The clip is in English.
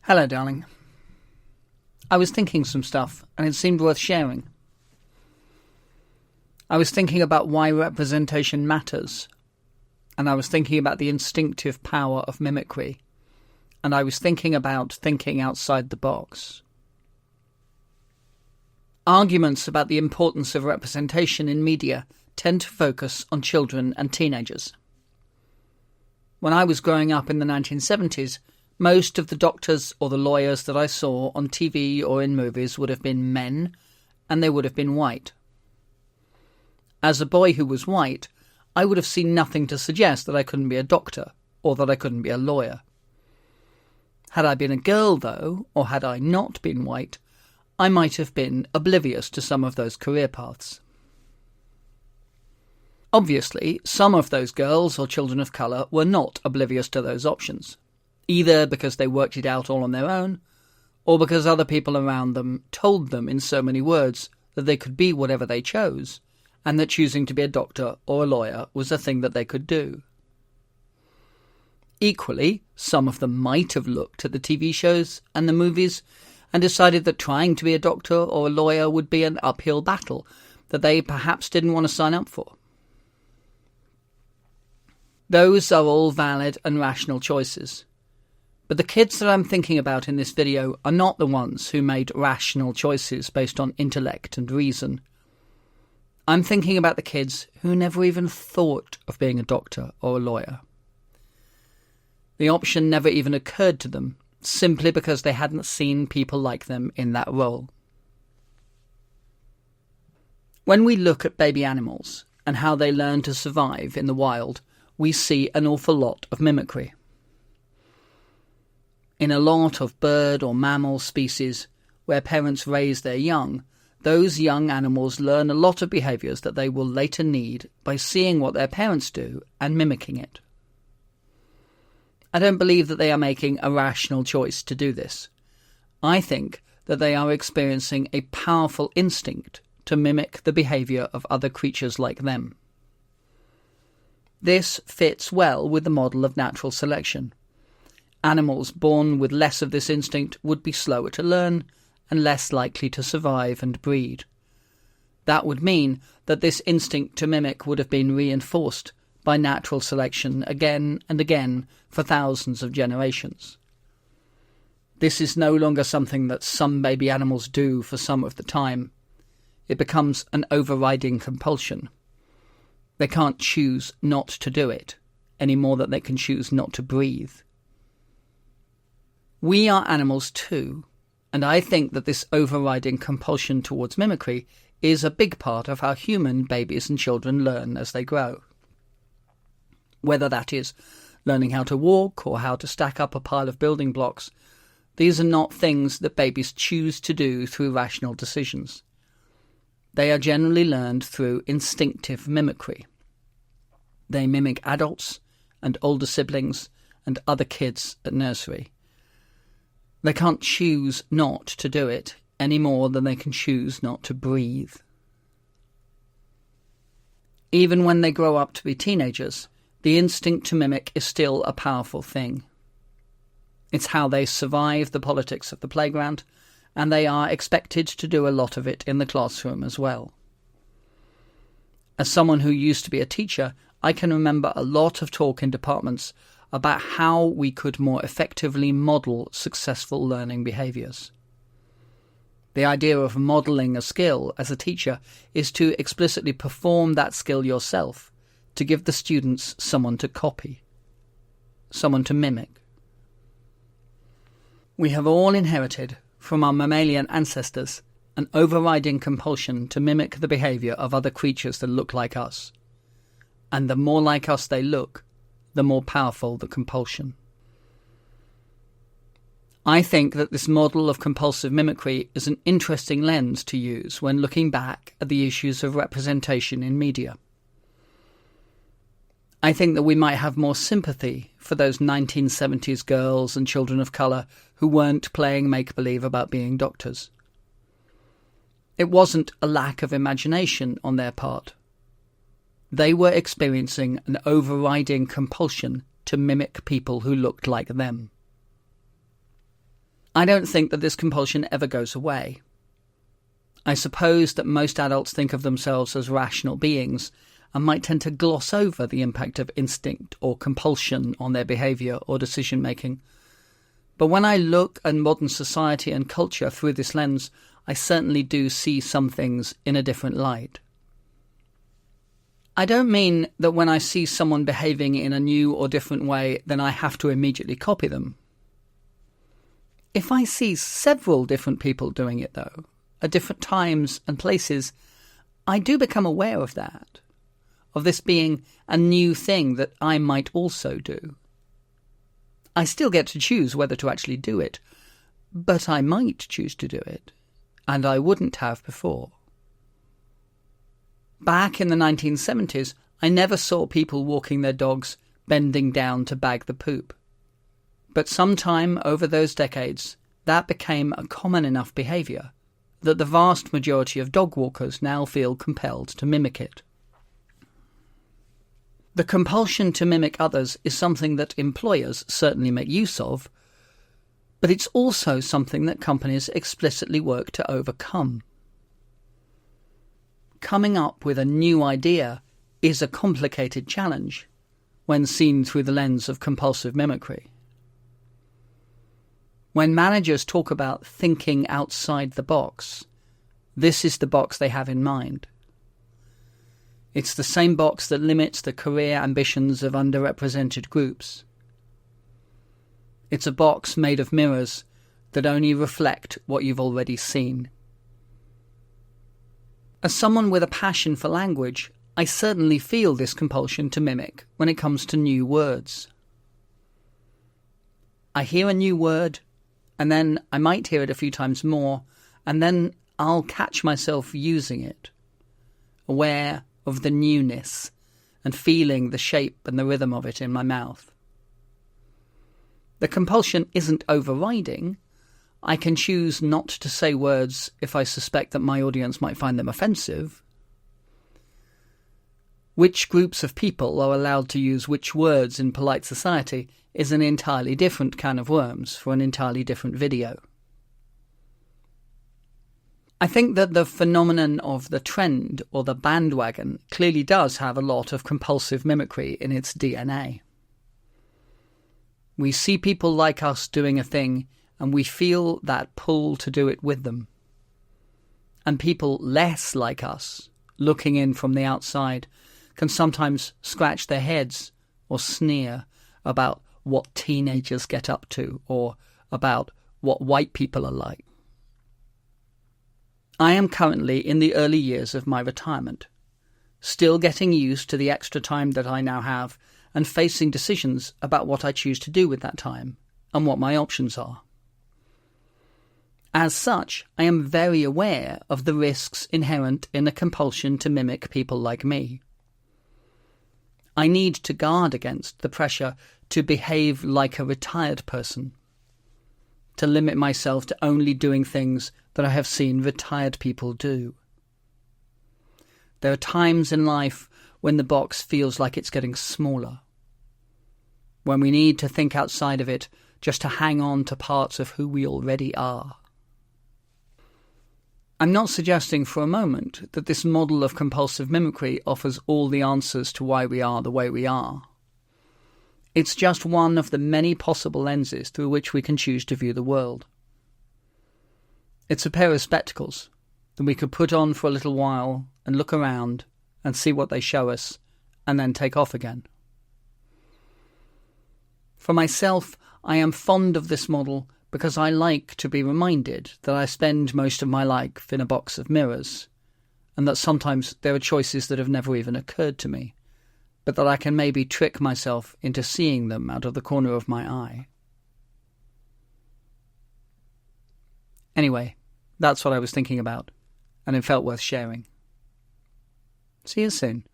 Hello, darling. I was thinking some stuff, and it seemed worth sharing. I was thinking about why representation matters, and I was thinking about the instinctive power of mimicry, and I was thinking about thinking outside the box. Arguments about the importance of representation in media tend to focus on children and teenagers. When I was growing up in the 1970s, most of the doctors or the lawyers that I saw on TV or in movies would have been men, and they would have been white. As a boy who was white, I would have seen nothing to suggest that I couldn't be a doctor or that I couldn't be a lawyer. Had I been a girl, though, or had I not been white, I might have been oblivious to some of those career paths. Obviously, some of those girls or children of colour were not oblivious to those options, either because they worked it out all on their own, or because other people around them told them in so many words that they could be whatever they chose, and that choosing to be a doctor or a lawyer was a thing that they could do. Equally, some of them might have looked at the TV shows and the movies and decided that trying to be a doctor or a lawyer would be an uphill battle that they perhaps didn't want to sign up for. Those are all valid and rational choices. But the kids that I'm thinking about in this video are not the ones who made rational choices based on intellect and reason. I'm thinking about the kids who never even thought of being a doctor or a lawyer. The option never even occurred to them, simply because they hadn't seen people like them in that role. When we look at baby animals and how they learn to survive in the wild, we see an awful lot of mimicry. In a lot of bird or mammal species where parents raise their young, those young animals learn a lot of behaviours that they will later need by seeing what their parents do and mimicking it. I don't believe that they are making a rational choice to do this. I think that they are experiencing a powerful instinct to mimic the behaviour of other creatures like them. This fits well with the model of natural selection. Animals born with less of this instinct would be slower to learn and less likely to survive and breed. That would mean that this instinct to mimic would have been reinforced by natural selection again and again for thousands of generations. This is no longer something that some baby animals do for some of the time. It becomes an overriding compulsion. They can't choose not to do it, any more than they can choose not to breathe. We are animals too, and I think that this overriding compulsion towards mimicry is a big part of how human babies and children learn as they grow. Whether that is learning how to walk or how to stack up a pile of building blocks, these are not things that babies choose to do through rational decisions. They are generally learned through instinctive mimicry. They mimic adults and older siblings and other kids at nursery. They can't choose not to do it any more than they can choose not to breathe. Even when they grow up to be teenagers, the instinct to mimic is still a powerful thing. It's how they survive the politics of the playground, and they are expected to do a lot of it in the classroom as well. As someone who used to be a teacher, I can remember a lot of talk in departments about how we could more effectively model successful learning behaviours. The idea of modelling a skill as a teacher is to explicitly perform that skill yourself, to give the students someone to copy, someone to mimic. We have all inherited from our mammalian ancestors an overriding compulsion to mimic the behaviour of other creatures that look like us. And the more like us they look, the more powerful the compulsion. I think that this model of compulsive mimicry is an interesting lens to use when looking back at the issues of representation in media. I think that we might have more sympathy for those 1970s girls and children of colour who weren't playing make-believe about being doctors. It wasn't a lack of imagination on their part. They were experiencing an overriding compulsion to mimic people who looked like them. I don't think that this compulsion ever goes away. I suppose that most adults think of themselves as rational beings and might tend to gloss over the impact of instinct or compulsion on their behaviour or decision-making. But when I look at modern society and culture through this lens, I certainly do see some things in a different light. I don't mean that when I see someone behaving in a new or different way, then I have to immediately copy them. If I see several different people doing it, though, at different times and places, I do become aware of that, of this being a new thing that I might also do. I still get to choose whether to actually do it, but I might choose to do it, and I wouldn't have before. Back in the 1970s, I never saw people walking their dogs bending down to bag the poop. But sometime over those decades, that became a common enough behaviour that the vast majority of dog walkers now feel compelled to mimic it. The compulsion to mimic others is something that employers certainly make use of, but it's also something that companies explicitly work to overcome. Coming up with a new idea is a complicated challenge when seen through the lens of compulsive mimicry. When managers talk about thinking outside the box, this is the box they have in mind. It's the same box that limits the career ambitions of underrepresented groups. It's a box made of mirrors that only reflect what you've already seen. As someone with a passion for language, I certainly feel this compulsion to mimic when it comes to new words. I hear a new word, and then I might hear it a few times more, and then I'll catch myself using it, aware of the newness and feeling the shape and the rhythm of it in my mouth. The compulsion isn't overriding. I can choose not to say words if I suspect that my audience might find them offensive. Which groups of people are allowed to use which words in polite society is an entirely different can of worms for an entirely different video. I think that the phenomenon of the trend or the bandwagon clearly does have a lot of compulsive mimicry in its DNA. We see people like us doing a thing and we feel that pull to do it with them. And people less like us, looking in from the outside, can sometimes scratch their heads or sneer about what teenagers get up to or about what white people are like. I am currently in the early years of my retirement, still getting used to the extra time that I now have and facing decisions about what I choose to do with that time and what my options are. As such, I am very aware of the risks inherent in a compulsion to mimic people like me. I need to guard against the pressure to behave like a retired person, to limit myself to only doing things that I have seen retired people do. There are times in life when the box feels like it's getting smaller, when we need to think outside of it just to hang on to parts of who we already are. I'm not suggesting for a moment that this model of compulsive mimicry offers all the answers to why we are the way we are. It's just one of the many possible lenses through which we can choose to view the world. It's a pair of spectacles that we could put on for a little while and look around and see what they show us, and then take off again. For myself, I am fond of this model because I like to be reminded that I spend most of my life in a box of mirrors, and that sometimes there are choices that have never even occurred to me, but that I can maybe trick myself into seeing them out of the corner of my eye. Anyway, that's what I was thinking about, and it felt worth sharing. See you soon.